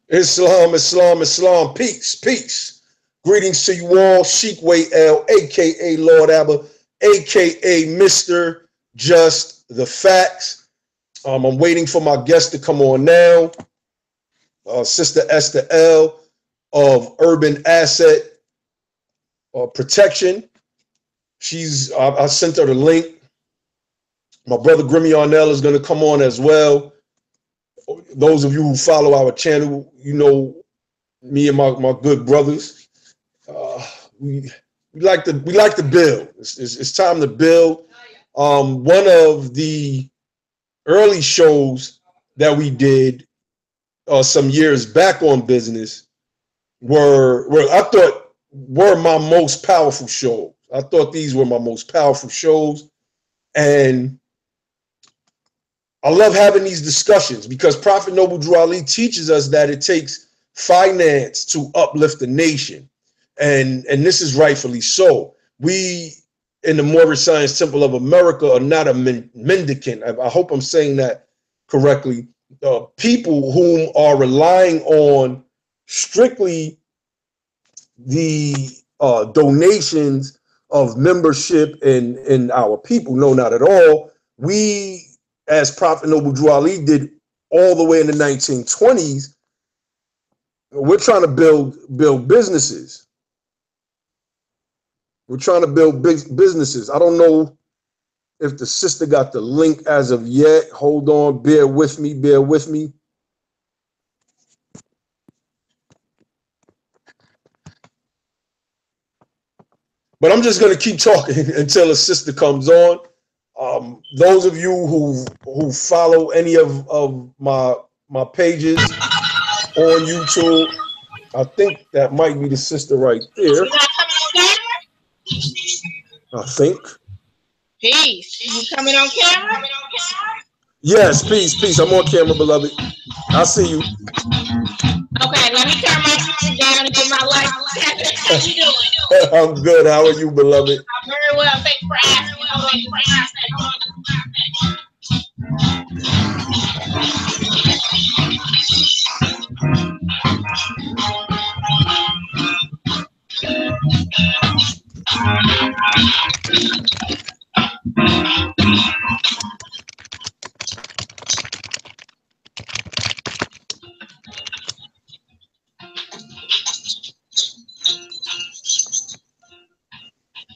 Islam, Islam, Islam. Peace, peace. Greetings to you all. Sheik Way L, aka Lord Abba, aka Mr. Just the Facts. I'm waiting for my guest to come on now. Sister Esther L of Urban Asset Protection. I sent her the link. My brother Grimmy Arnell is going to come on as well. Those of you who follow our channel, you know me and my good brothers. We like to build. It's time to build. One of the early shows that we did some years back on business were I thought were my most powerful shows. I thought these were my most powerful shows, and I love having these discussions because Prophet Noble Drew Ali teaches us that it takes finance to uplift the nation. And this is rightfully so. We in the Moorish Science Temple of America are not a mendicant. I hope I'm saying that correctly. People whom are relying on strictly the donations of membership in our people. No, not at all. We, as Prophet Noble Drew Ali did all the way in the 1920s, we're trying to build businesses. We're trying to build big businesses. I don't know if the sister got the link as of yet. Hold on, bear with me, bear with me. But I'm just going to keep talking until the sister comes on. Those of you who follow any of my pages on YouTube, I think that might be the sister right there. I think. Peace. You coming on camera? Yes, peace. I'm on camera, beloved. I see you. Okay, let me turn my phone down and get my life. How you doing? I'm good. How are you, beloved? I'm very well. Thanks for asking.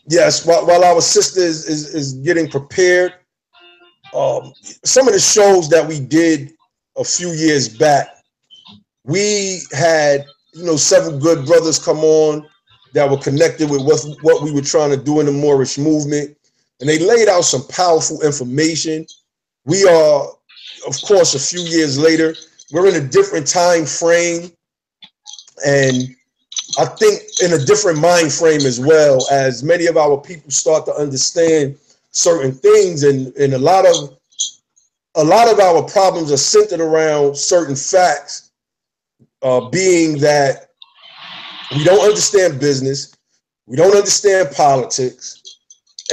Yes, while our sister is getting prepared, some of the shows that we did a few years back, we had several good brothers come on that were connected with what we were trying to do in the Moorish movement, and they laid out some powerful information. We are, of course, a few years later. We're in a different time frame, and I think in a different mind frame as well, as many of our people start to understand certain things, and a lot of our problems are centered around certain facts, being that we don't understand business, we don't understand politics,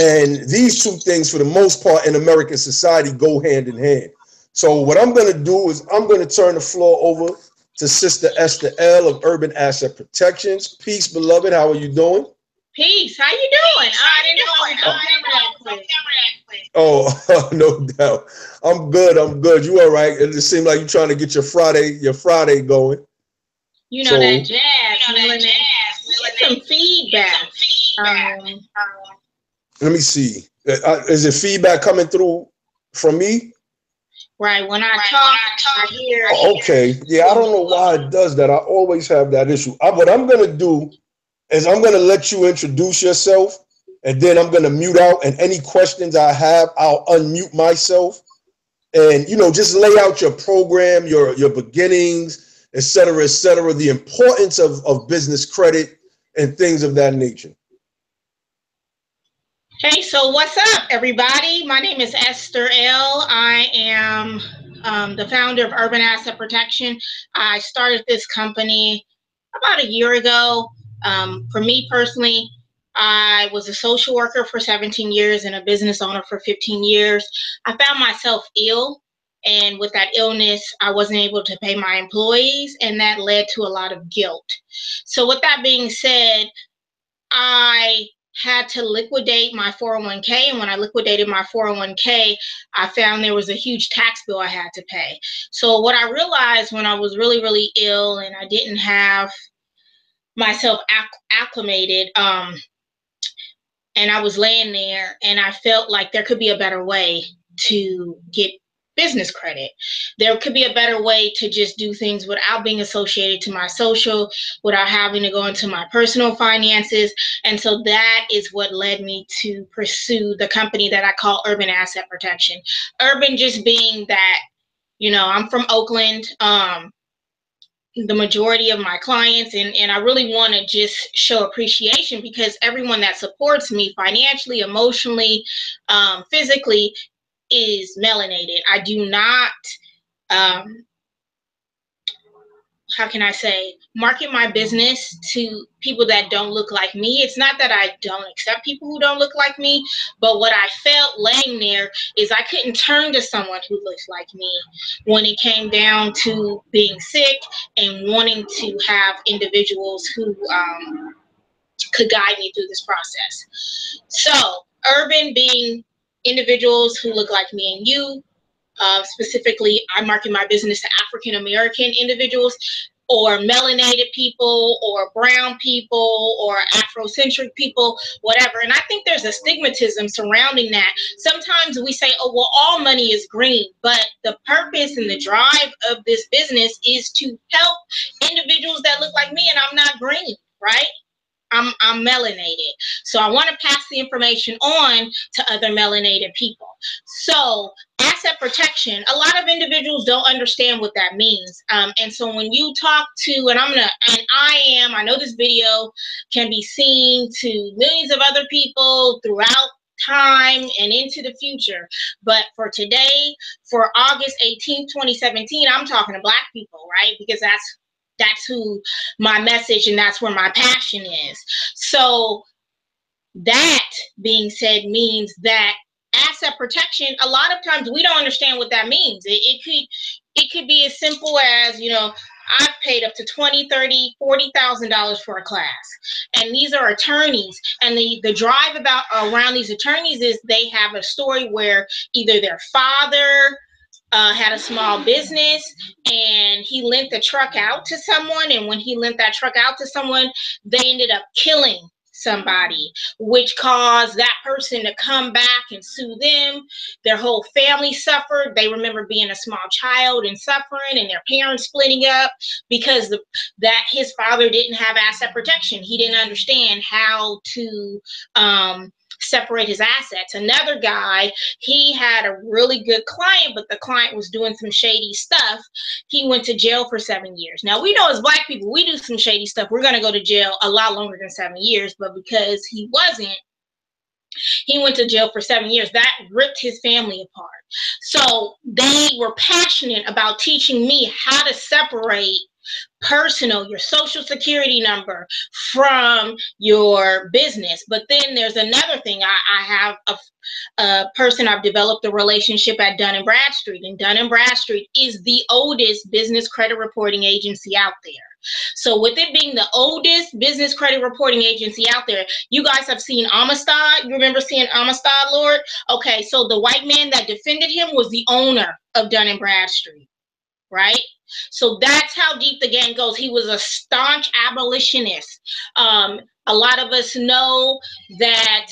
and these two things, for the most part, in American society, go hand in hand. So what I'm going to do is I'm going to turn the floor over to Sister Esther L of Urban Asset Protections. Peace, beloved. How are you doing? Peace. How you doing? Oh, no doubt. I'm good. You all right? It just seems like you're trying to get your Friday going. You know that jazz. Get some feedback. Let me see. Is it feedback coming through from me? Right, when I talk, I hear. Okay, yeah, I don't know why it does that. I always have that issue. What I'm going to do is I'm going to let you introduce yourself, and then I'm going to mute out, and any questions I have, I'll unmute myself, and, just lay out your program, your beginnings, et cetera, the importance of business credit and things of that nature. Hey, so what's up, everybody? My name is Esther L. I am the founder of Urban Asset Protection. I started this company about a year ago. For me personally, I was a social worker for 17 years and a business owner for 15 years. I found myself ill, And with that illness, I wasn't able to pay my employees, and that led to a lot of guilt. So with that being said, I had to liquidate my 401k. And when I liquidated my 401k, I found there was a huge tax bill I had to pay. So what I realized when I was really, really ill and I didn't have myself acclimated, and I was laying there and I felt like there could be a better way to get business credit. There could be a better way to just do things without being associated to my social, without having to go into my personal finances. And so that is what led me to pursue the company that I call Urban Asset Protection. Urban just being that, I'm from Oakland. The majority of my clients, and I really want to just show appreciation because everyone that supports me financially, emotionally, physically is melanated. I do not, how can I say, market my business to people that don't look like me. It's not that I don't accept people who don't look like me, but what I felt laying there is I couldn't turn to someone who looks like me when it came down to being sick and wanting to have individuals who could guide me through this process. So, urban being individuals who look like me and you. Specifically, I market my business to African American individuals, or melanated people, or brown people, or Afrocentric people, whatever. And I think there's a stigmatism surrounding that. Sometimes we say, oh, well, all money is green, but the purpose and the drive of this business is to help individuals that look like me, and I'm not green, right? I'm melanated. So I want to pass the information on to other melanated people. So asset protection, a lot of individuals don't understand what that means. And so when you talk to, I know this video can be seen to millions of other people throughout time and into the future. But for today, for August 18th, 2017, I'm talking to Black people, right? Because that's who my message and that's where my passion is. So that being said means that asset protection, a lot of times we don't understand what that means. It could be as simple as, I've paid up to $20,000, $30,000, $40,000 for a class. And these are attorneys. And the drive around these attorneys is they have a story where either their father had a small business and he lent the truck out to someone. And when he lent that truck out to someone, they ended up killing somebody, which caused that person to come back and sue them. Their whole family suffered. They remember being a small child and suffering, and their parents splitting up because that his father didn't have asset protection. He didn't understand how to separate his assets. Another guy, he had a really good client, but the client was doing some shady stuff. He went to jail for 7 years. Now, we know as Black people, we do some shady stuff, we're going to go to jail a lot longer than 7 years, but because he wasn't, he went to jail for 7 years. That ripped his family apart. So they were passionate about teaching me how to separate your social security number from your business. But then there's another thing. I have a person I've developed a relationship at Dun & Bradstreet, and Dun & Bradstreet is the oldest business credit reporting agency out there. So with it being the oldest business credit reporting agency out there, you guys have seen Amistad. You remember seeing Amistad, Lord? Okay, so the white man that defended him was the owner of Dun & Bradstreet, right? So that's how deep the gang goes. He was a staunch abolitionist. A lot of us know that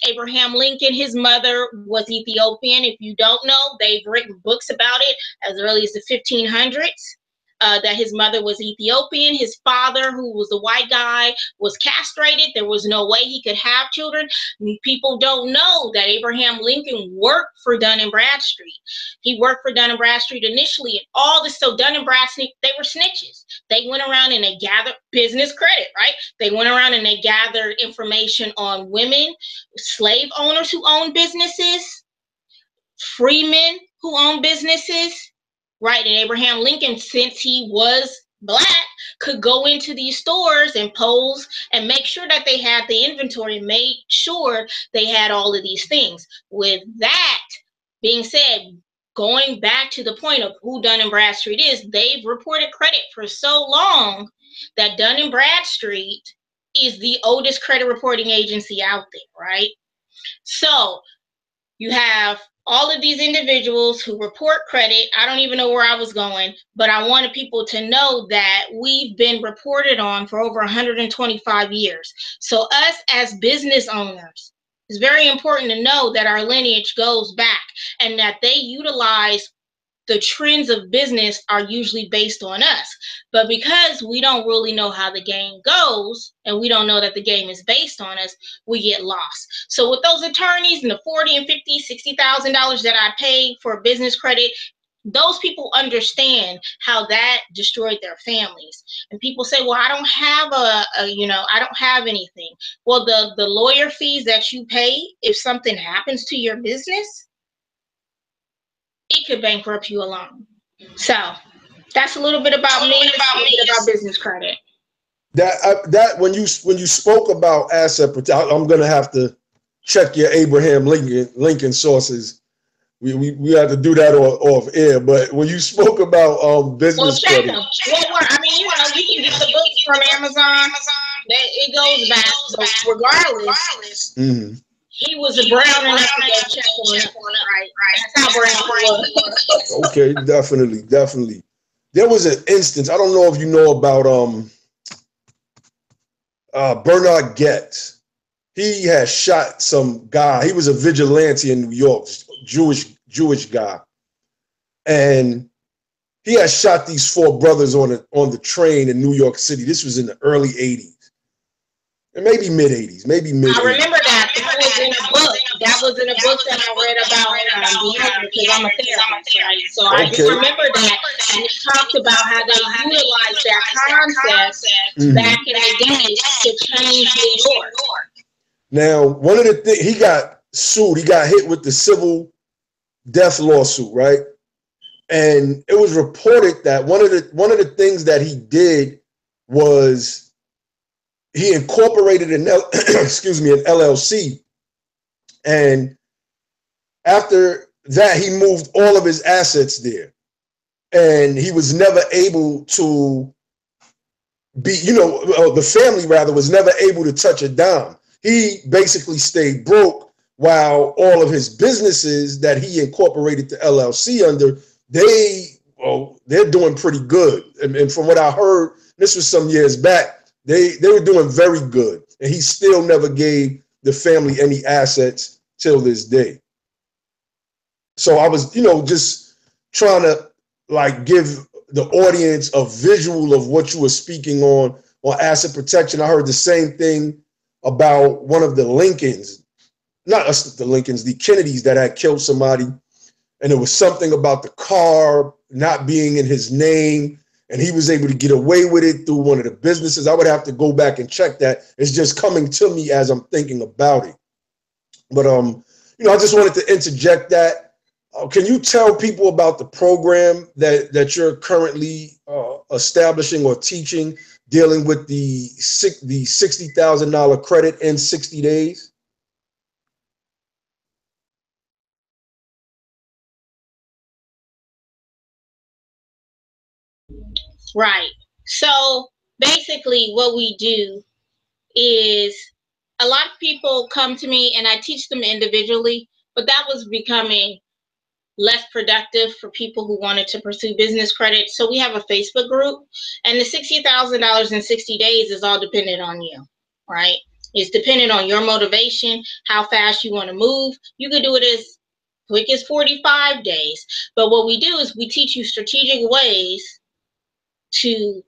Abraham Lincoln, his mother was Ethiopian. If you don't know, they've written books about it as early as the 1500s. That his mother was Ethiopian. His father, who was a white guy, was castrated. There was no way he could have children. People don't know that Abraham Lincoln worked for Dun & Bradstreet. He worked for Dun & Bradstreet initially, and all this. So Dun & Bradstreet, they were snitches. They went around and they gathered business credit, right? They went around and they gathered information on women, slave owners who owned businesses, freemen who owned businesses, right? And Abraham Lincoln, since he was Black, could go into these stores and pose and make sure that they had the inventory, made sure they had all of these things. With that being said, going back to the point of who Dun & Bradstreet is, they've reported credit for so long that Dun & Bradstreet is the oldest credit reporting agency out there, right? So you have all of these individuals who report credit. I don't even know where I was going, but I wanted people to know that we've been reported on for over 125 years. So us as business owners, it's very important to know that our lineage goes back and that they utilize the trends of business are usually based on us. But because we don't really know how the game goes and we don't know that the game is based on us, we get lost. So with those attorneys and the $40,000 and $50,000, $60,000 that I paid for business credit, those people understand how that destroyed their families. And people say, well, I don't have I don't have anything. Well, the lawyer fees that you pay, if something happens to your business, it could bankrupt you alone. So that's a little bit about me, a little bit about business credit. That when you spoke about asset protection, I'm gonna have to check your Abraham Lincoln sources. We have to do that off air. But when you spoke about business credit, them. I mean, you can get the books from Amazon. It goes back, but regardless. Mm-hmm. He was a brown enough to go check on it, right? That's how brown he was. Okay, definitely. There was an instance, I don't know if you know about Bernard Getz. He had shot some guy. He was a vigilante in New York, Jewish guy. And he had shot these four brothers on the train in New York City. This was in the early 80s. And maybe mid 80s. I remember that. That was in a book. That was in a book that I read about behavior because I'm a therapist, right? So I do remember that. And it talked about how they utilized that concept back in the day to change New York. Now, one of the things, he got sued. He got hit with the civil death lawsuit, right? And it was reported that one of the things that he did was he incorporated an LLC, and after that, he moved all of his assets there, and he was never able to be, the family rather was never able to touch a dime. He basically stayed broke while all of his businesses that he incorporated the LLC under, they're doing pretty good. And from what I heard, this was some years back, they were doing very good, and he still never gave the family any assets till this day. So I was, just trying to give the audience a visual of what you were speaking on asset protection. I heard the same thing about one of the Lincolns, not us, the Lincolns, the Kennedys that had killed somebody, and it was something about the car not being in his name. And he was able to get away with it through one of the businesses. I would have to go back and check that. It's just coming to me as I'm thinking about it. But, I just wanted to interject that. Can you tell people about the program that you're currently establishing or teaching, dealing with the $60,000 credit in 60 days? Right. So basically what we do is a lot of people come to me and I teach them individually, but that was becoming less productive for people who wanted to pursue business credit. So we have a Facebook group, and the $60,000 in 60 days is all dependent on you, right? It's dependent on your motivation, how fast you want to move. You could do it as quick as 45 days. But what we do is we teach you strategic ways to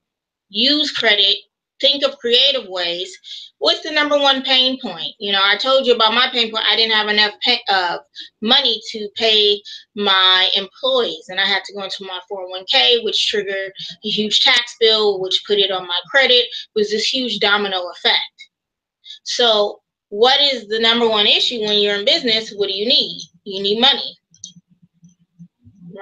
use credit, think of creative ways. What's the number one pain point? I told you about my pain point. I didn't have enough money to pay my employees, and I had to go into my 401k, which triggered a huge tax bill, which put it on my credit. It was this huge domino effect. So what is the number one issue when you're in business? What do you need? You need money,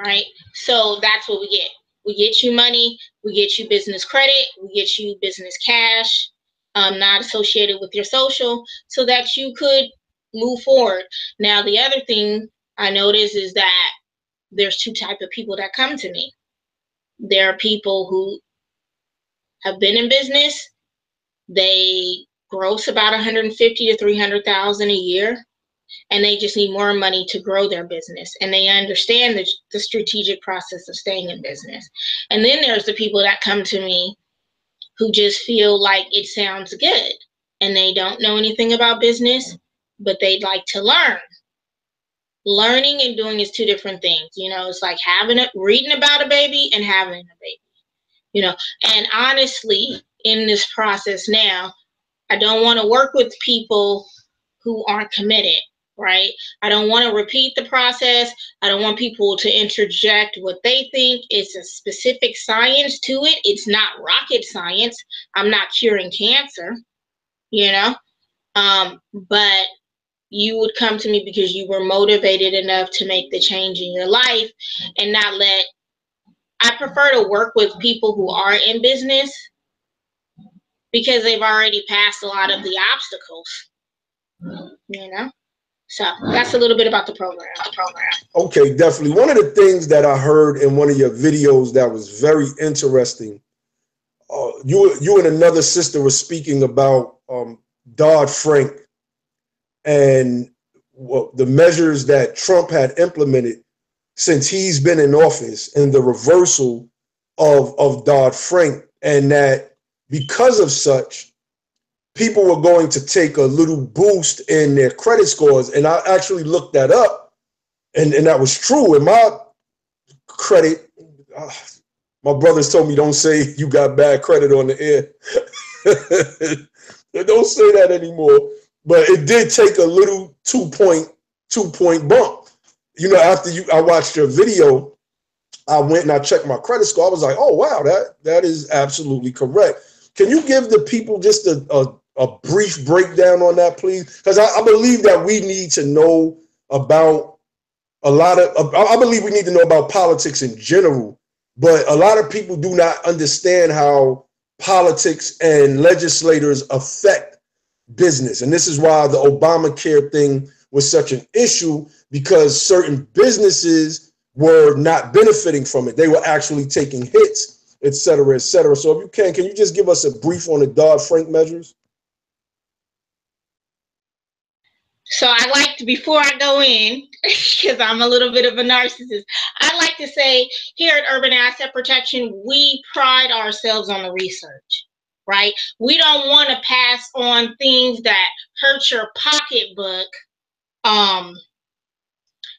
right? So that's what we get. We get you money, we get you business credit, we get you business cash, not associated with your social, so that you could move forward. Now, the other thing I noticed is that there's two types of people that come to me. There are people who have been in business. They gross about 150 to 300,000 a year, and they just need more money to grow their business. And they understand the strategic process of staying in business. And then there's the people that come to me who just feel like it sounds good and they don't know anything about business, but they'd like to learn. Learning and doing is two different things. You know, it's like reading about a baby and having a baby, you know. And honestly, in this process now, I don't want to work with people who aren't committed, right? I don't want to repeat the process. I don't want people to interject what they think. It's a specific science to it. It's not rocket science. I'm not curing cancer, you know, but you would come to me because you were motivated enough to make the change in your life and not I prefer to work with people who are in business because they've already passed a lot of the obstacles, you know? So that's a little bit about the program. Okay, definitely. One of the things that I heard in one of your videos that was very interesting, you and another sister were speaking about Dodd-Frank and the measures that Trump had implemented since he's been in office and the reversal of Dodd-Frank, and that because of such, people were going to take a little boost in their credit scores. And I actually looked that up, and that was true. In my credit, my brothers told me, don't say you got bad credit on the air. Don't say that anymore. But it did take a little 2-point bump. You know, after I watched your video, I went and I checked my credit score. I was like, oh, wow, that is absolutely correct. Can you give the people just a brief breakdown on that, please? Because I believe that we need to know about I believe we need to know about politics in general, but a lot of people do not understand how politics and legislators affect business. And this is why the Obamacare thing was such an issue, because certain businesses were not benefiting from it. They were actually taking hits, et cetera, et cetera. So if you can you just give us a brief on the Dodd-Frank measures? So I like to, before I go in, because I'm a little bit of a narcissist, I like to say here at Urban Asset Protection, we pride ourselves on the research, right? We don't want to pass on things that hurt your pocketbook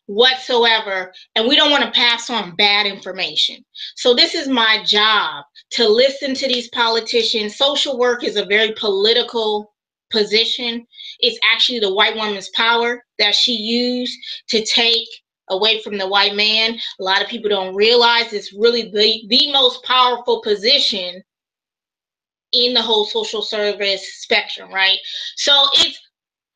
whatsoever, and we don't want to pass on bad information. So this is my job, to listen to these politicians. Social work is a very political position. It's actually the white woman's power that she used to take away from the white man. A lot of people don't realize it's really the most powerful position in the whole social service spectrum, right? So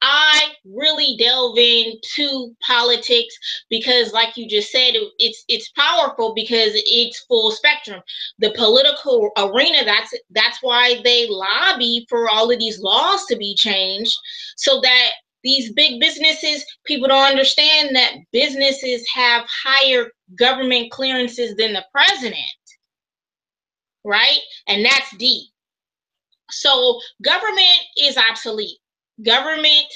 I really delve into politics because, like you just said, it's powerful because it's full spectrum. The political arena, that's why they lobby for all of these laws to be changed, so that these big businesses, people don't understand that businesses have higher government clearances than the president, right? And that's deep. So government is obsolete. Government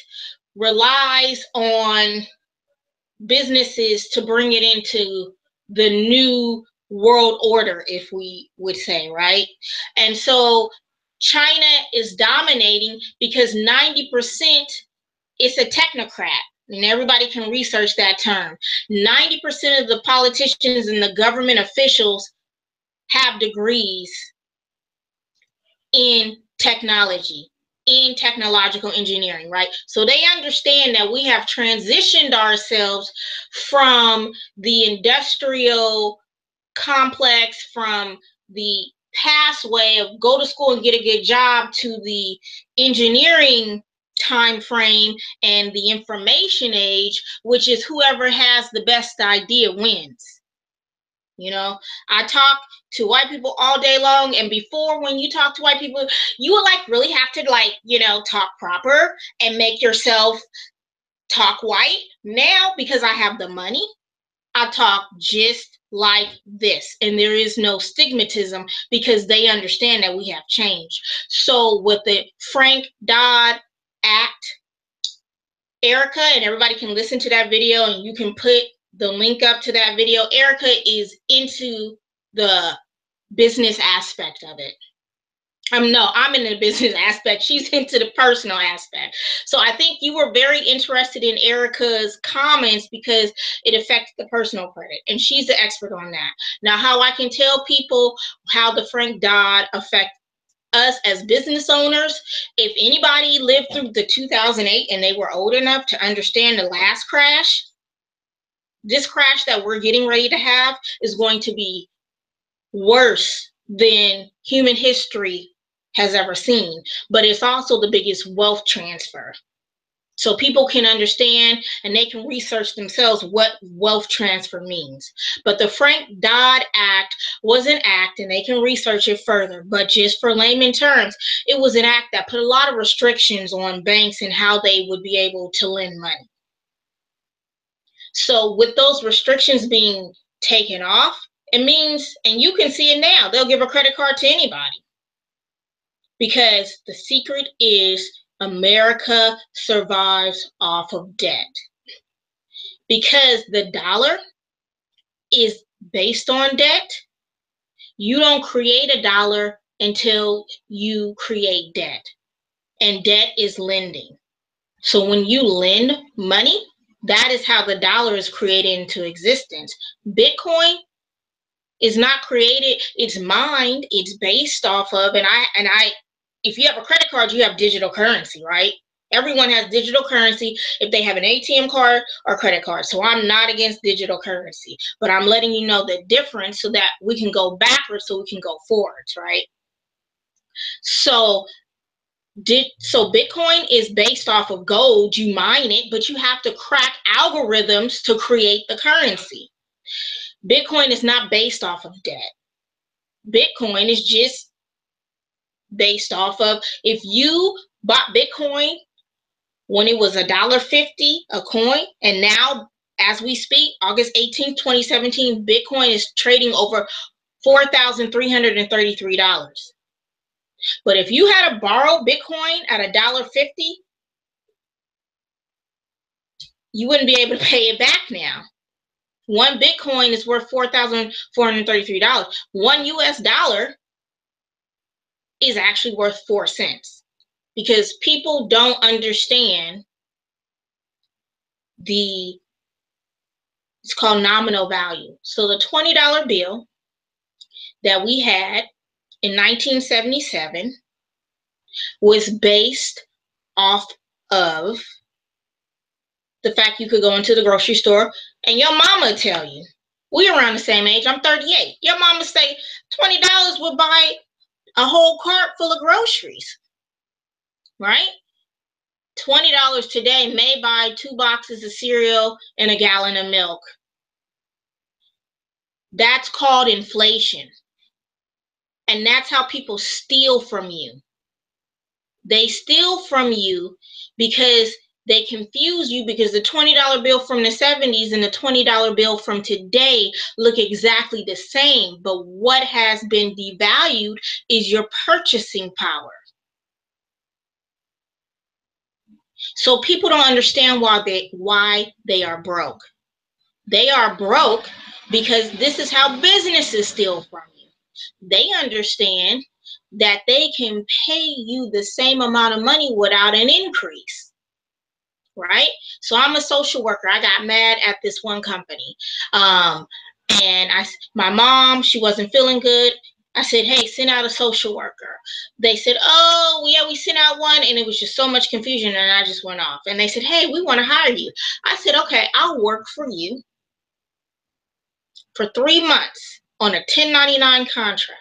relies on businesses to bring it into the new world order, if we would say, right? And so China is dominating because 90% is a technocrat. And everybody can research that term. 90% of the politicians and the government officials have degrees in technology, in technological engineering, right? So they understand that we have transitioned ourselves from the industrial complex, from the past way of go to school and get a good job, to the engineering time frame and the information age, which is whoever has the best idea wins. You know, I talk to white people all day long, and before, when you talk to white people, you would like really have to, like, you know, talk proper and make yourself talk white. Now, because I have the money, I talk just like this, and there is no stigmatism because they understand that we have changed. So with the Frank Dodd Act, Erica, and everybody can listen to that video, and you can put the link up to that video. Erica is into the business aspect of it. No, I'm in the business aspect. She's into the personal aspect. So I think you were very interested in Erica's comments because it affects the personal credit, and she's the expert on that. Now, how I can tell people how the Frank Dodd affects us as business owners, if anybody lived through the 2008 and they were old enough to understand the last crash, this crash that we're getting ready to have is going to be worse than human history has ever seen, but it's also the biggest wealth transfer. So people can understand and they can research themselves what wealth transfer means. But the Frank Dodd Act was an act, and they can research it further, but just for layman terms, it was an act that put a lot of restrictions on banks and how they would be able to lend money. So with those restrictions being taken off, it means, and you can see it now, they'll give a credit card to anybody. Because the secret is America survives off of debt. Because the dollar is based on debt, you don't create a dollar until you create debt. And debt is lending. So when you lend money, that is how the dollar is created into existence. Bitcoin is not created, it's mined, it's based off of, and I if you have a credit card, you have digital currency, right? Everyone has digital currency if they have an ATM card or credit card. So I'm not against digital currency, but I'm letting you know the difference so that we can go backwards so we can go forwards, right? So Bitcoin is based off of gold. You mine it, but you have to crack algorithms to create the currency. Bitcoin is not based off of debt. Bitcoin is just based off of, if you bought Bitcoin when it was $1.50 a coin, and now as we speak, August 18th, 2017, Bitcoin is trading over $4,333. But if you had to borrow Bitcoin at $1.50, you wouldn't be able to pay it back now. One Bitcoin is worth $4,433. One US dollar is actually worth 4 cents. Because people don't understand it's called nominal value. So the $20 bill that we had in 1977 was based off of the fact you could go into the grocery store and your mama tell you, we around the same age, I'm 38. Your mama say $20 would buy a whole cart full of groceries, right? $20 today may buy 2 boxes of cereal and a gallon of milk. That's called inflation. And that's how people steal from you. They steal from you because they confuse you, because the $20 bill from the 70s and the $20 bill from today look exactly the same. But what has been devalued is your purchasing power. So people don't understand why they are broke. They are broke because this is how businesses steal from you. They understand that they can pay you the same amount of money without an increase, right? So I'm a social worker. I got mad at this one company. And my mom, she wasn't feeling good. I said, hey, send out a social worker. They said, oh, yeah, we sent out one. And it was just so much confusion. And I just went off. And they said, hey, we want to hire you. I said, okay, I'll work for you for 3 months on a 1099 contract.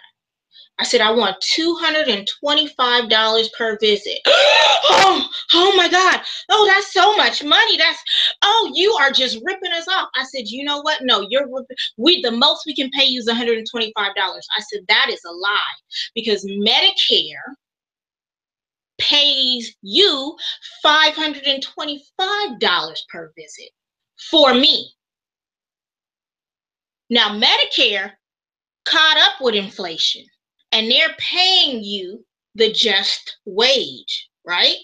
I said, I want $225 per visit. Oh my God. Oh, that's so much money. You are just ripping us off. I said, you know what? No, the most we can pay you is $125. I said, that is a lie, because Medicare pays you $525 per visit for me. Now, Medicare caught up with inflation and they're paying you the just wage, right?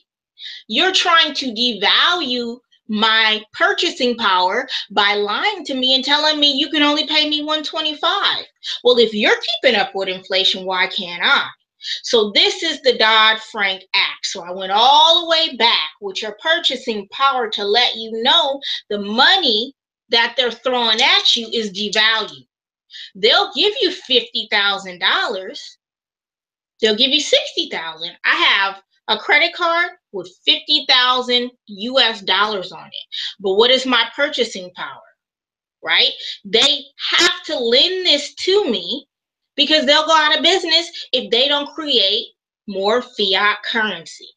You're trying to devalue my purchasing power by lying to me and telling me you can only pay me $125. Well, if you're keeping up with inflation, why can't I? So this is the Dodd-Frank Act. So I went all the way back with your purchasing power to let you know the money that they're throwing at you is devalued. They'll give you $50,000. They'll give you $60,000. I have a credit card with 50,000 US dollars on it. But what is my purchasing power, right? They have to lend this to me because they'll go out of business if they don't create more fiat currency.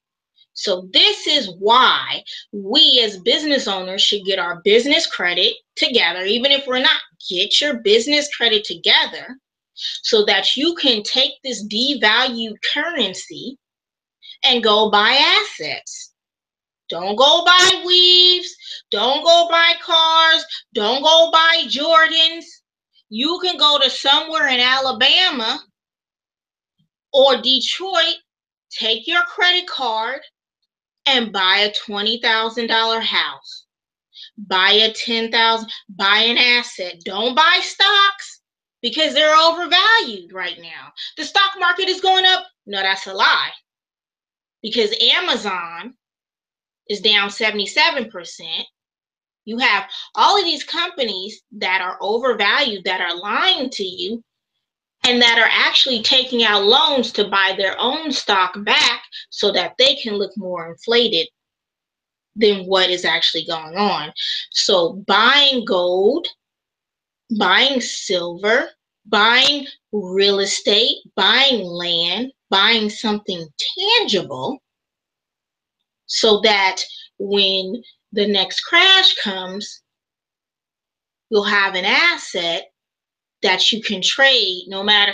So this is why we as business owners should get our business credit together, even if we're not. Get your business credit together so that you can take this devalued currency and go buy assets. Don't go buy weaves. Don't go buy cars. Don't go buy Jordans. You can go to somewhere in Alabama or Detroit, take your credit card and buy a $20,000 house. Buy a $10,000, buy an asset. Don't buy stocks because they're overvalued right now. The stock market is going up. No, that's a lie. Because Amazon is down 77%. You have all of these companies that are overvalued, that are lying to you, and that are actually taking out loans to buy their own stock back so that they can look more inflated than what is actually going on. So buying gold, buying silver, buying real estate, buying land, buying something tangible so that when the next crash comes, you'll have an asset that you can trade no matter.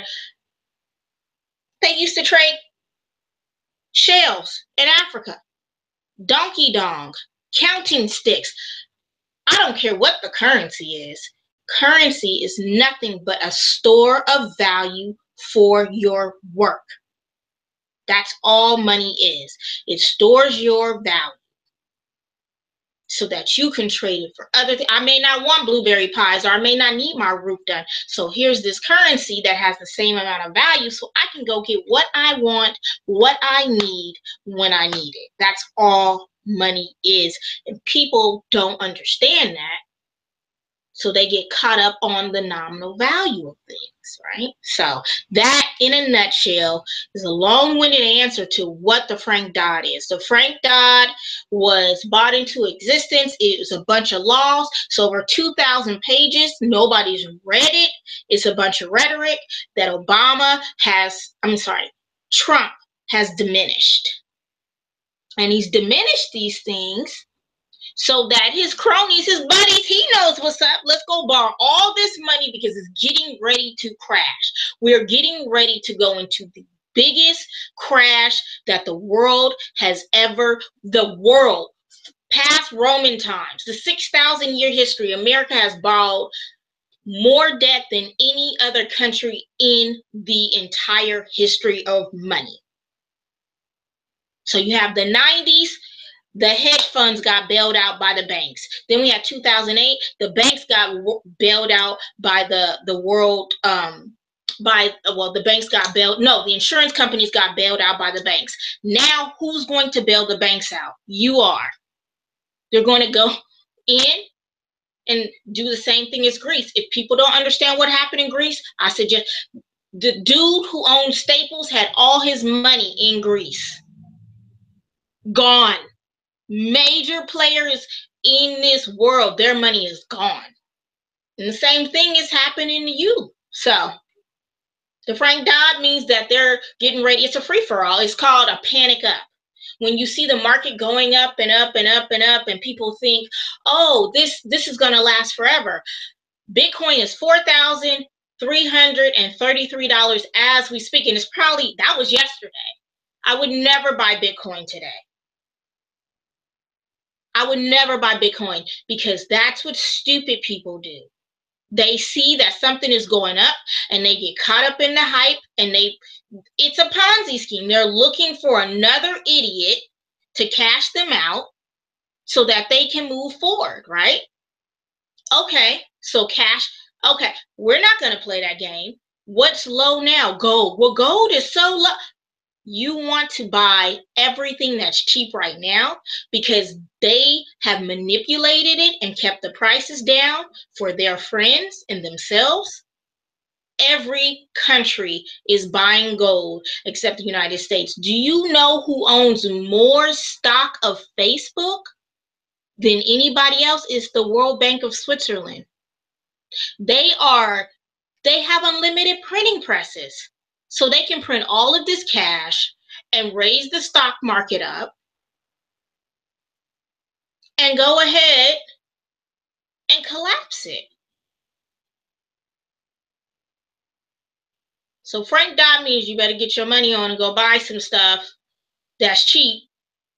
They used to trade shells in Africa, donkey dong, counting sticks. I don't care what the currency is. Currency is nothing but a store of value for your work. That's all money is. It stores your value so that you can trade it for other things. I may not want blueberry pies, or I may not need my roof done. So here's this currency that has the same amount of value so I can go get what I want, what I need, when I need it. That's all money is. And people don't understand that. So they get caught up on the nominal value of things, right? So that, in a nutshell, is a long-winded answer to what the Frank Dodd is. The Frank Dodd was brought into existence. It was a bunch of laws. So over 2,000 pages. Nobody's read it. It's a bunch of rhetoric that Trump has diminished. And he's diminished these things so that his cronies, his buddies, he knows what's up. Let's go borrow all this money because it's getting ready to crash. We're getting ready to go into the biggest crash that the world has ever, past Roman times, the 6,000-year history, America has borrowed more debt than any other country in the entire history of money. So you have the 90s. The hedge funds got bailed out by the banks. Then we had 2008. The banks got bailed out by the world. The banks got bailed. No, the insurance companies got bailed out by the banks. Now, who's going to bail the banks out? You are. They're going to go in and do the same thing as Greece. If people don't understand what happened in Greece, I suggest the dude who owned Staples had all his money in Greece. Gone. Major players in this world, their money is gone. And the same thing is happening to you. So the Frank Dodd means that they're getting ready. It's a free-for-all. It's called a panic up. When you see the market going up and up and up and up, and people think, oh, this is going to last forever. Bitcoin is $4,333 as we speak. And that was yesterday. I would never buy Bitcoin today. I would never buy Bitcoin because that's what stupid people do. They see that something is going up and they get caught up in the hype, and it's a Ponzi scheme. They're looking for another idiot to cash them out so that they can move forward, right? Okay, so cash. Okay, we're not going to play that game. What's low now? Gold. Well, gold is so low. You want to buy everything that's cheap right now because they have manipulated it and kept the prices down for their friends and themselves. Every country is buying gold except the United States. Do you know who owns more stock of Facebook than anybody else? Is the World Bank of Switzerland. They have unlimited printing presses. So they can print all of this cash and raise the stock market up and go ahead and collapse it. So Frank Dodd means you better get your money on and go buy some stuff that's cheap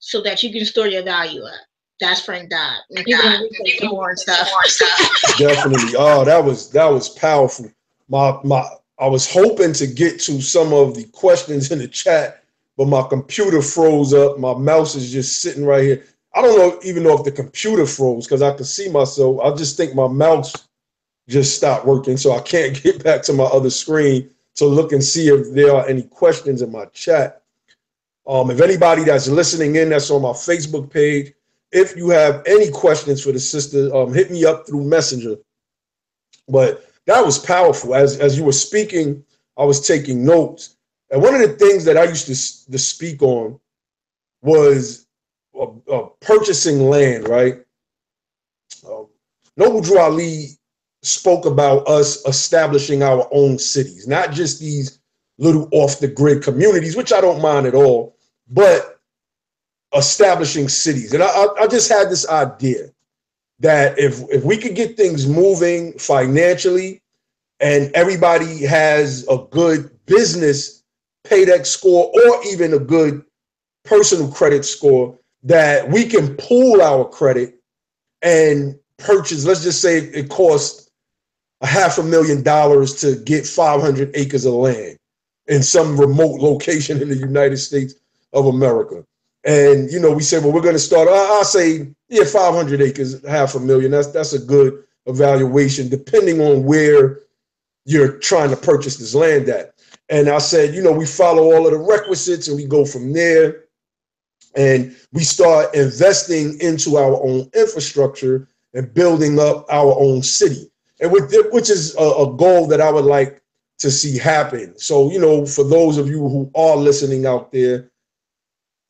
so that you can store your value up. That's Frank Dodd. And people don't research some more stuff. Definitely. Oh, that was powerful. I was hoping to get to some of the questions in the chat, but my computer froze up. My mouse is just sitting right here. I don't even know if the computer froze because I could see myself. I just think my mouse just stopped working, so I can't get back to my other screen to look and see if there are any questions in my chat. If anybody that's listening in that's on my Facebook page, if you have any questions for the sister, hit me up through Messenger. But that was powerful. As you were speaking, I was taking notes. And one of the things that I used to speak on was purchasing land, right? Noble Drew Ali spoke about us establishing our own cities, not just these little off-the-grid communities, which I don't mind at all, but establishing cities. And I just had this idea that if we could get things moving financially and everybody has a good business paydex score or even a good personal credit score, that we can pool our credit and purchase, let's just say it costs $500,000 to get 500 acres of land in some remote location in the United States of America. And, we say, well, we're going to start, I'll say, 500 acres, $500,000. That's a good evaluation, depending on where you're trying to purchase this land at. And I said, we follow all of the requisites and we go from there. And we start investing into our own infrastructure and building up our own city, and which is a goal that I would like to see happen. So, for those of you who are listening out there,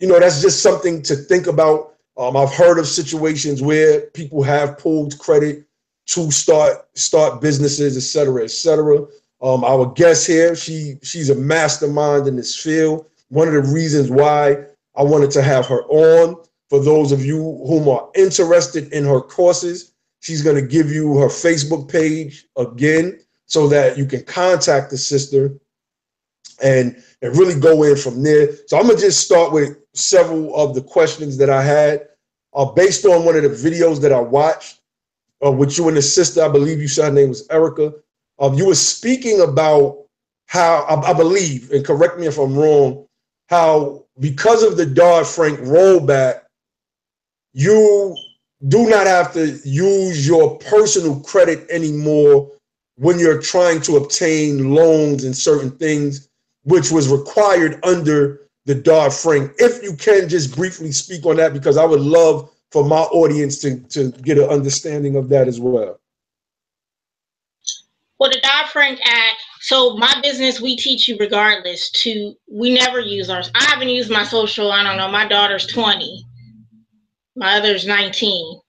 that's just something to think about. I've heard of situations where people have pooled credit to start businesses, et cetera, et cetera. Our guest here, she's a mastermind in this field. One of the reasons why I wanted to have her on, for those of you whom are interested in her courses, she's going to give you her Facebook page again so that you can contact the sister and really go in from there. So I'm going to just start with several of the questions that I had based on one of the videos that I watched with you and the sister. I believe you said her name was Erica. You were speaking about how, I believe, and correct me if I'm wrong, how because of the Dodd-Frank rollback, you do not have to use your personal credit anymore when you're trying to obtain loans and certain things, which was required under the Dodd-Frank. If you can just briefly speak on that, because I would love for my audience to get an understanding of that as well. Well, the Dodd-Frank Act, so my business, we teach you regardless we never use ours. I haven't used my social, I don't know, my daughter's 20. My other's 19.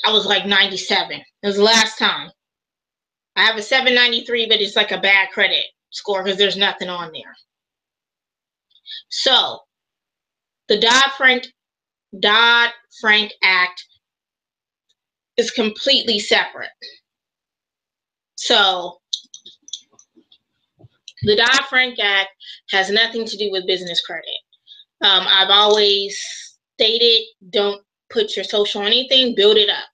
I was like 97. It was the last time. I have a 793, but it's like a bad credit score because there's nothing on there. So the Dodd-Frank Act is completely separate. So the Dodd-Frank Act has nothing to do with business credit. I've always stated, don't put your social on anything, build it up.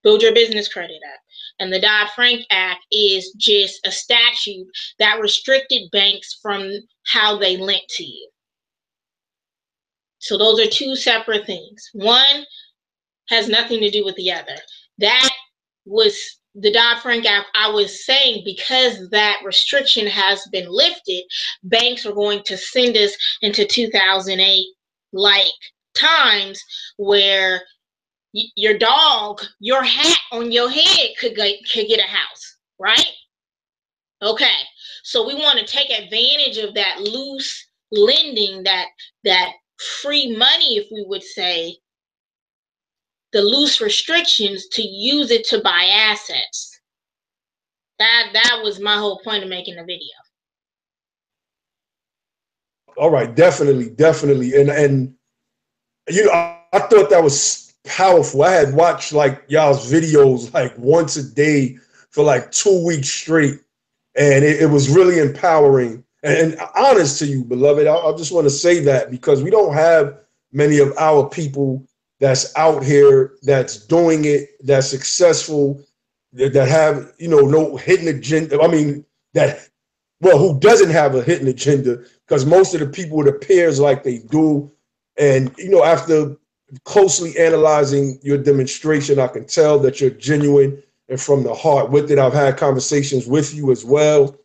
Build your business credit up. And the Dodd-Frank Act is just a statute that restricted banks from how they lent to you. So those are two separate things. One has nothing to do with the other. That was the Dodd-Frank Act. I was saying, because that restriction has been lifted, banks are going to send us into 2008 like times where your dog, your hat on your head could get a house, right? Okay, so we want to take advantage of that loose lending, that free money, if we would say, the loose restrictions, to use it to buy assets. That was my whole point of making the video. All right, definitely. And you know, I thought that was powerful. I had watched like y'all's videos like once a day for like 2 weeks straight. And it was really empowering and honest to you, beloved. I just want to say that, because we don't have many of our people that's out here, that's doing it, that's successful, that have, you know, no hidden agenda. I mean, who doesn't have a hidden agenda, because most of the people, it appears like they do. And, you know, after closely analyzing your demonstration, I can tell that you're genuine and from the heart with it. I've had conversations with you as well.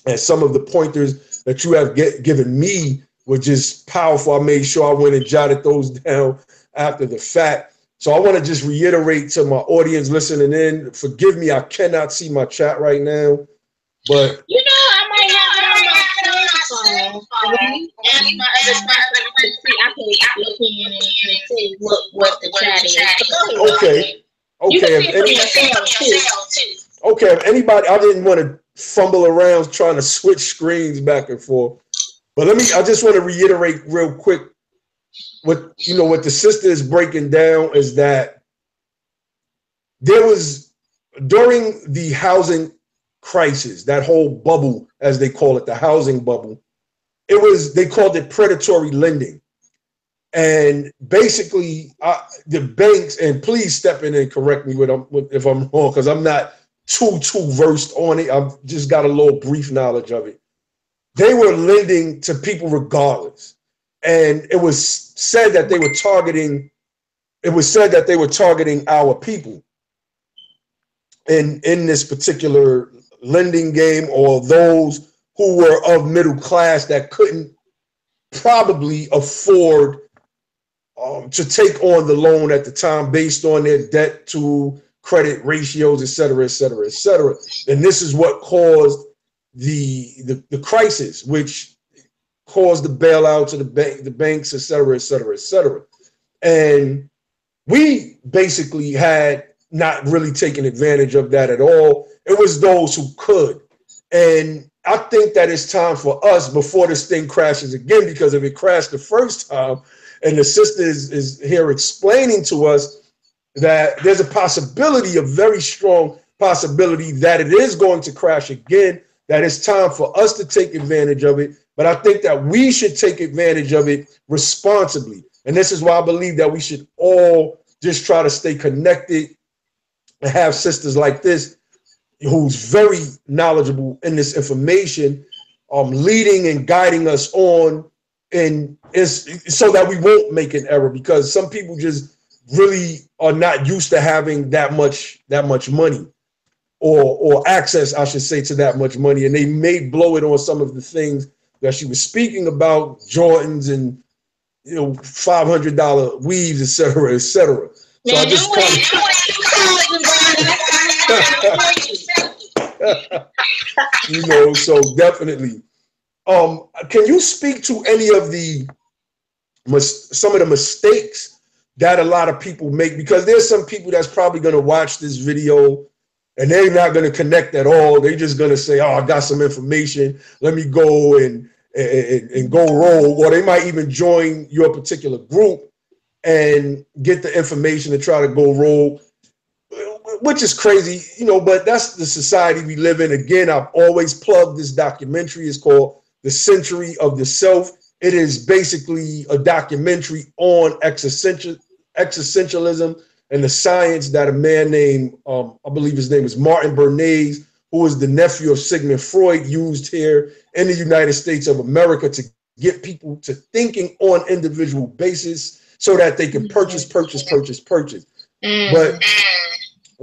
And some of the pointers that you have given me were just powerful. I made sure I went and jotted those down after the fact. So I want to just reiterate to my audience listening in, forgive me, I cannot see my chat right now, but you know, I might have it on my phone. Ask my other person to see. I can look in and see what the chat is. Okay. You can see it for yourself too. Okay, if anybody, I didn't want to fumble around trying to switch screens back and forth, but I just want to reiterate real quick what the sister is breaking down is that there was, during the housing crisis, that whole bubble, as they call it, the housing bubble, they called it predatory lending. And basically, the banks, and please step in and correct me if I'm wrong, because I'm not too versed on it. I've just got a little brief knowledge of it. They were lending to people regardless. And it was said that they were targeting our people in this particular lending game, or those who were of middle class that couldn't probably afford to take on the loan at the time based on their debt to credit ratios, et cetera, et cetera, et cetera. And this is what caused the crisis, which caused the bailouts of the banks, et cetera, et cetera, et cetera. And we basically had not really taken advantage of that at all. It was those who could. And I think that it's time for us, before this thing crashes again, because if it crashed the first time, and the sister is here explaining to us that there's a possibility, a very strong possibility, that it is going to crash again, that it's time for us to take advantage of it. But I think that we should take advantage of it responsibly. And this is why I believe that we should all just try to stay connected and have sisters like this, who's very knowledgeable in this information, leading and guiding us on, and it's so that we won't make an error, because some people just really are not used to having that much money, or access, I should say, to that much money, and they may blow it on some of the things that she was speaking about, Jordans and $500 weaves, et cetera, et cetera. So I just so definitely. Can you speak to any of some of the mistakes that a lot of people make? Because there's some people that's probably going to watch this video and they're not going to connect at all. They're just going to say, "Oh, I got some information. Let me go and go roll." Or they might even join your particular group and get the information and try to go roll, which is crazy, but that's the society we live in. Again, I've always plugged this documentary. It's called The Century of the Self. It is basically a documentary on existentialism and the science that a man named, I believe his name is Martin Bernays, who is the nephew of Sigmund Freud, used here in the United States of America to get people to thinking on individual basis so that they can purchase. But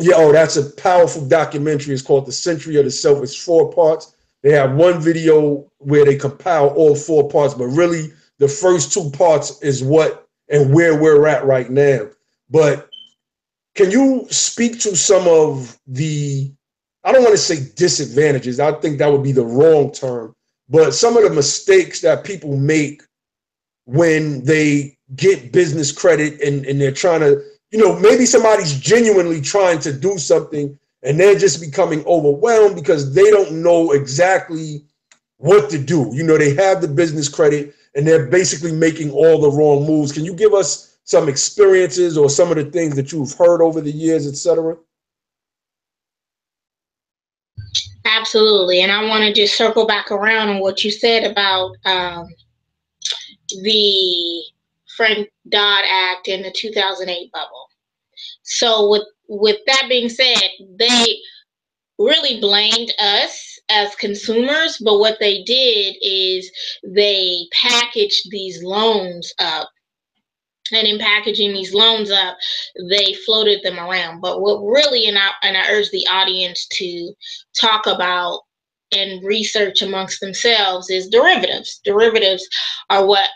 yeah, oh, that's a powerful documentary. It's called The Century of the Self. It's 4 parts. They have one video where they compile all 4 parts, but really the first 2 parts is what and where we're at right now. But can you speak to some of the, I don't want to say disadvantages, I think that would be the wrong term, but some of the mistakes that people make when they get business credit and they're trying to, you know, maybe somebody's genuinely trying to do something and they're just becoming overwhelmed because they don't know exactly what to do. You know, they have the business credit and they're basically making all the wrong moves. Can you give us some experiences or some of the things that you've heard over the years, et cetera? Absolutely. And I want to just circle back around on what you said about the Frank Dodd Act and the 2008 bubble. So with that being said, they really blamed us as consumers, but what they did is they packaged these loans up. And in packaging these loans up, they floated them around. But what really, and I urge the audience to talk about and research amongst themselves, is derivatives. Derivatives are what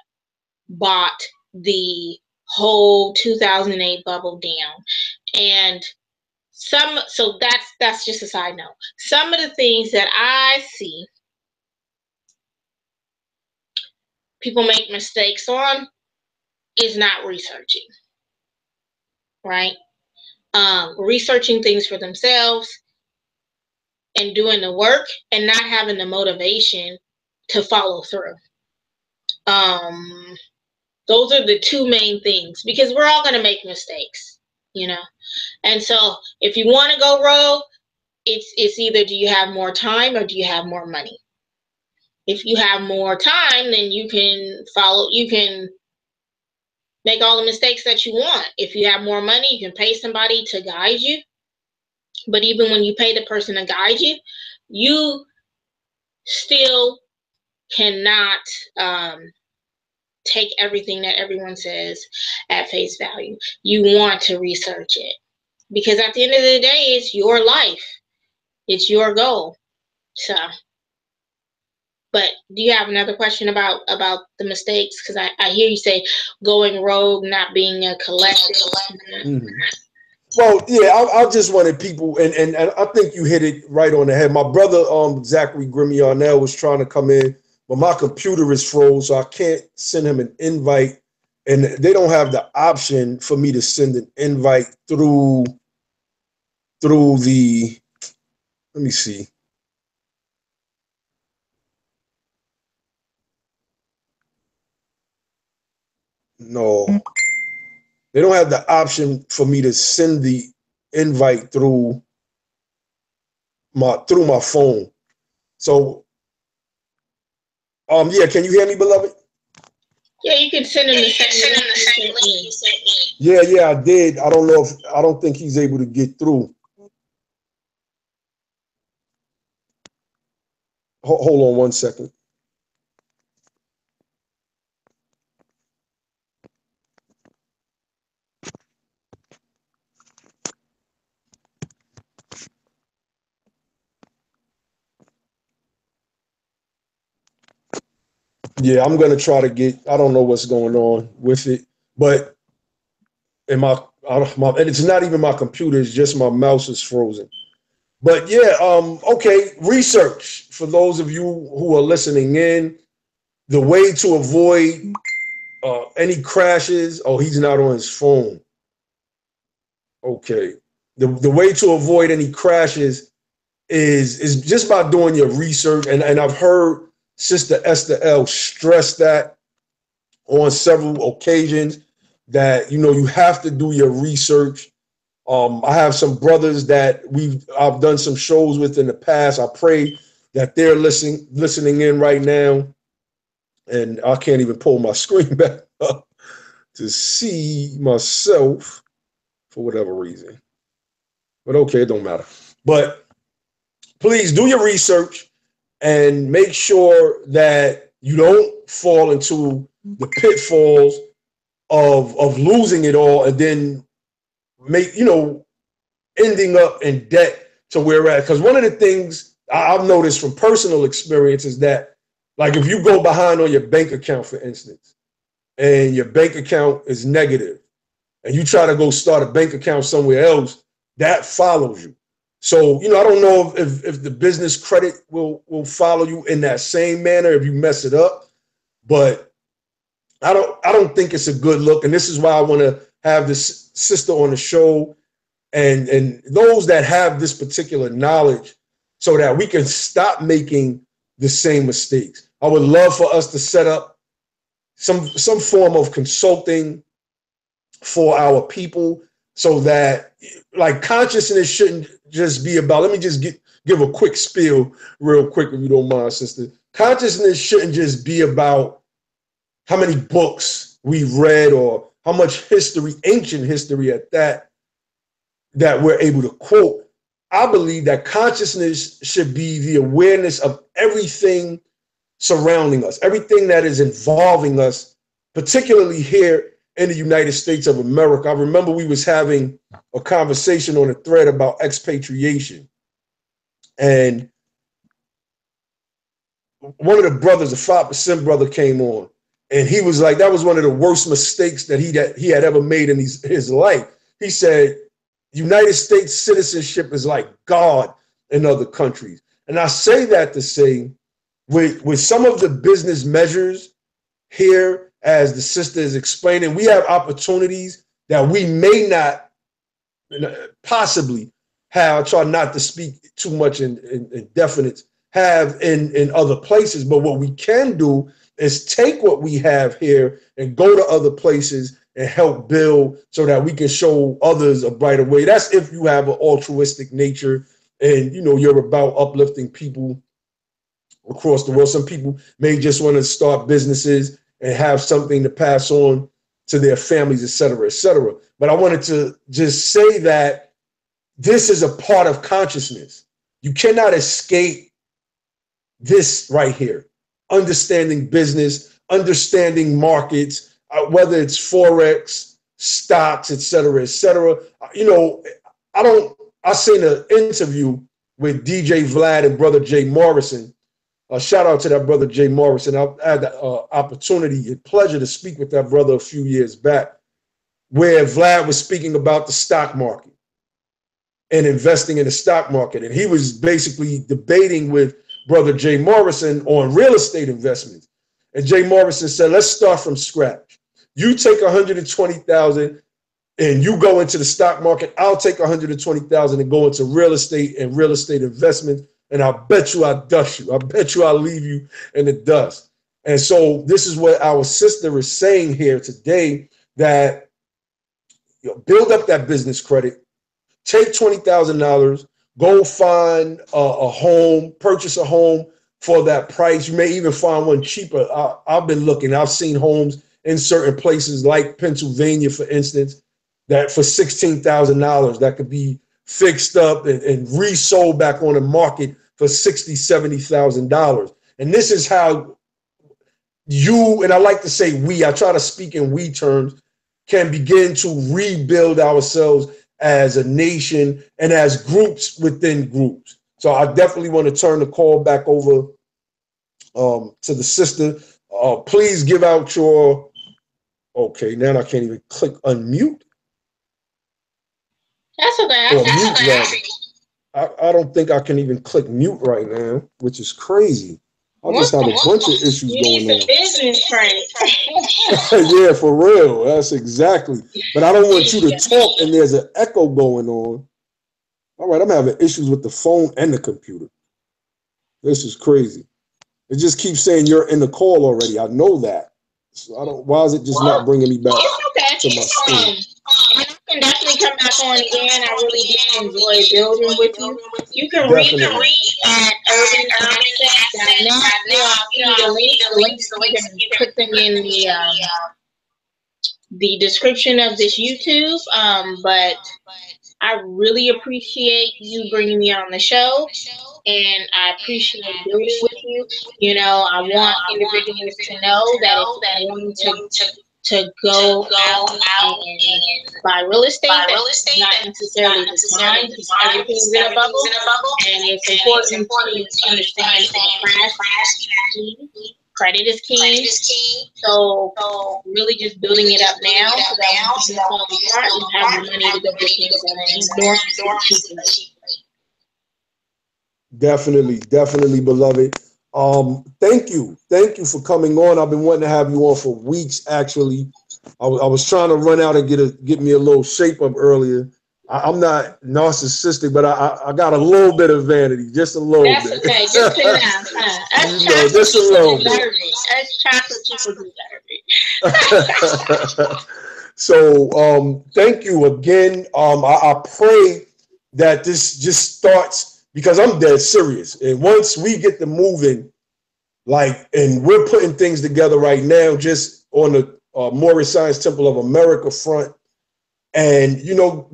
bought the whole 2008 bubble down. And so that's just a side note. Some of the things that I see people make mistakes on is not researching, right? Researching things for themselves and doing the work and not having the motivation to follow through. Those are the 2 main things, because we're all going to make mistakes, you know? And so if you want to go rogue, it's either do you have more time or do you have more money? If you have more time, then you can make all the mistakes that you want. If you have more money, you can pay somebody to guide you. But even when you pay the person to guide you, you still cannot take everything that everyone says at face value. You want to research it, because at the end of the day, it's your life. It's your goal. So, but do you have another question about the mistakes? Because I hear you say going rogue, not being a collective. Mm-hmm. Well, yeah, I just wanted people, and I think you hit it right on the head. My brother, Zachary Grimmy was trying to come in, but my computer is froze, so I can't send him an invite, and they don't have the option for me to send an invite through the, let me see. No, they don't have the option for me to send the invite through my phone. So, yeah, can you hear me, beloved? Yeah, you can send him the same link you sent me. Yeah, I did. I don't think he's able to get through. Hold on one second. Yeah, I'm gonna try to get. I don't know what's going on with it, but and it's not even my computer. It's just my mouse is frozen. But yeah, okay. Research for those of you who are listening in. The way to avoid any crashes. Oh, he's not on his phone. Okay. The way to avoid any crashes is just by doing your research. And I've heard Sister Esther L stress that on several occasions, that, you know, you have to do your research. I have some brothers that I've done some shows with in the past. I pray that they're listening in right now. And I can't even pull my screen back up to see myself. for whatever reason. But okay, it don't matter. But please do your research and make sure that you don't fall into the pitfalls of losing it all and then ending up in debt to where we're at. Because one of the things I've noticed from personal experience is that, like, if you go behind on your bank account, for instance, and your bank account is negative, and you try to go start a bank account somewhere else, that follows you. So, I don't know if the business credit will follow you in that same manner if you mess it up, but I don't think it's a good look. And this is why I want to have this sister on the show and those that have this particular knowledge so that we can stop making the same mistakes. I would love for us to set up some form of consulting for our people so that, like, consciousness shouldn't just be about, let me just give a quick spiel real quick if you don't mind, sister. Consciousness shouldn't just be about how many books we've read or how much history, ancient history at that we're able to quote. I believe that consciousness should be the awareness of everything surrounding us, everything that is involving us, particularly here in the United States of America. I remember we was having a conversation on a thread about expatriation. And one of the brothers, the 5% brother, came on, and he was like, that was one of the worst mistakes that he had ever made in his life. He said, United States citizenship is like God in other countries. And I say that to say, with some of the business measures here, as the sister is explaining, we have opportunities that we may not possibly have. I try not to speak too much in definite, have in other places. But what we can do is take what we have here and go to other places and help build so that we can show others a brighter way. That's if you have an altruistic nature and, you're about uplifting people across the world. Some people may just want to start businesses and have something to pass on to their families, et cetera, et cetera. But I wanted to just say that this is a part of consciousness. You cannot escape this right here. Understanding business, understanding markets, whether it's Forex, stocks, et cetera, et cetera. I seen an interview with DJ Vlad and brother Jay Morrison. Shout out to that brother Jay Morrison. I had the opportunity and pleasure to speak with that brother a few years back, where Vlad was speaking about the stock market and investing in the stock market. And he was basically debating with brother Jay Morrison on real estate investments. And Jay Morrison said, let's start from scratch. You take 120,000 and you go into the stock market. I'll take 120,000 and go into real estate and real estate investments. And I bet you I'll dust you. I bet you I'll leave you in the dust. And so this is what our sister is saying here today, that build up that business credit, take $20,000, go find a home, purchase a home for that price. You may even find one cheaper. I've been looking. I've seen homes in certain places like Pennsylvania, for instance, that for $16,000 that could be fixed up and resold back on the market for $60,000, $70,000. And this is how you, and I like to say we, I try to speak in we terms, can begin to rebuild ourselves as a nation and as groups within groups. So I definitely want to turn the call back over to the sister. Please give out your, okay, now I can't even click unmute. That's okay. Or mute, rather. I don't think I can even click mute right now, which is crazy. I just have a bunch of issues going on. Business friend. Yeah, for real. That's exactly. But I don't want you to talk and there's an echo going on. All right, I'm having issues with the phone and the computer. This is crazy. It just keeps saying you're in the call already. I know that. So I don't. Why is it just not bringing me back to my screen? I can definitely come back on again. I really did enjoy building with you. You can reach at urbanasset.net. I'll see the links. You can put them in the description of this YouTube. But I really appreciate you bringing me on the show, and I appreciate building with you. You know, I want individuals to know that if you're going to go out and buy real estate, that's not necessarily the time, because everything's in a bubble, and it's important to understand that credit is key. So really just building it up now so that when things fall apart, you have the money to go get things done and enormously cheaply. Definitely, beloved. Thank you for coming on. I've been wanting to have you on for weeks. Actually, I was trying to run out and get me a little shape up earlier. I'm not narcissistic, but I got a little bit of vanity, just a little bit. That's okay. Just put it out. Us chocolate just a little people deserve bit. it. Us chocolate people deserve it. So thank you again. I pray that this just starts, because I'm dead serious. And once we get to moving, and we're putting things together right now, just on the Moorish Science Temple of America front. And,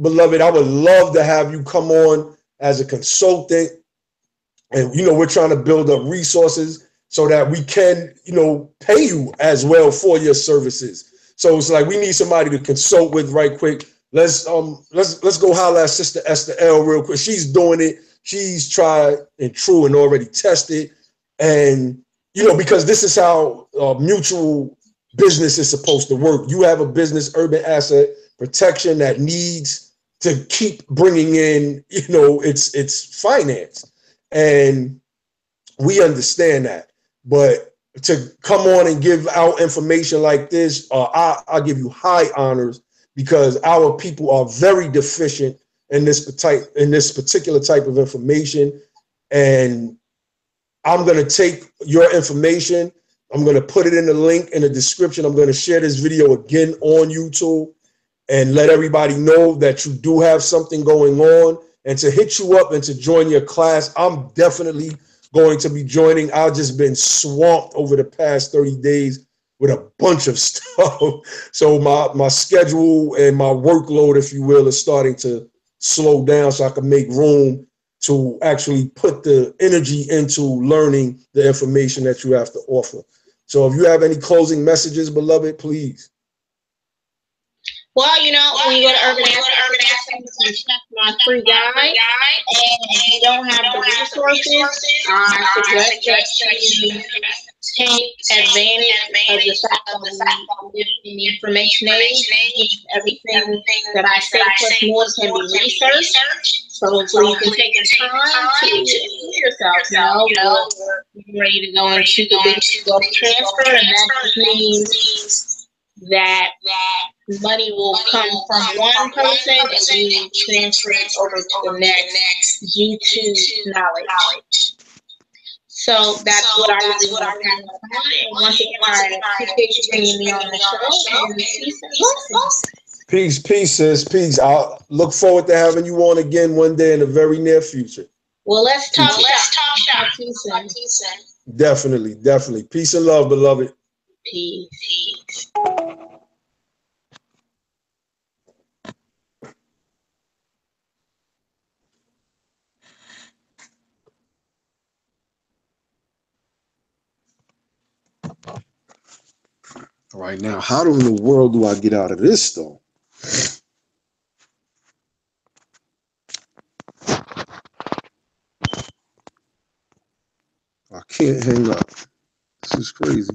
beloved, I would love to have you come on as a consultant. And, we're trying to build up resources so that we can, pay you as well for your services. So it's like we need somebody to consult with right quick. Let's go holler at Sister Esther L real quick. She's doing it. She's tried and true and already tested. And, because this is how mutual business is supposed to work. You have a business, Urban Asset Protection, that needs to keep bringing in, its finance. And we understand that. But to come on and give out information like this, I'll give you high honors, because our people are very deficient in this particular type of information. And I'm going to take your information. I'm going to put it in the link in the description. I'm going to share this video again on YouTube and let everybody know that you do have something going on, and to hit you up and to join your class. I'm definitely going to be joining. I've just been swamped over the past 30 days with a bunch of stuff. So my schedule and my workload, if you will, is starting to slow down so I can make room to actually put the energy into learning the information that you have to offer. So if you have any closing messages, beloved, please. Well, when you go to Urban Asset, you can check my free guide. And if you don't have the resources, I suggest that you take advantage of the fact that we live in the information age. Everything that I say plus more can be researched. So hopefully you can take the time to educate yourself. We're ready to go into the big wealth transfer, and that just means that money will come from one person and be transferred over to the next due to knowledge. So that's what I really want to have on. And once again, I appreciate you bringing me on the show. And peace and blessings. Peace, sis. Peace. I'll look forward to having you on again one day in the very near future. Well, let's talk shop. Definitely. Peace and love, beloved. Peace. All right, now, how in the world do I get out of this, though? I can't hang up. This is crazy.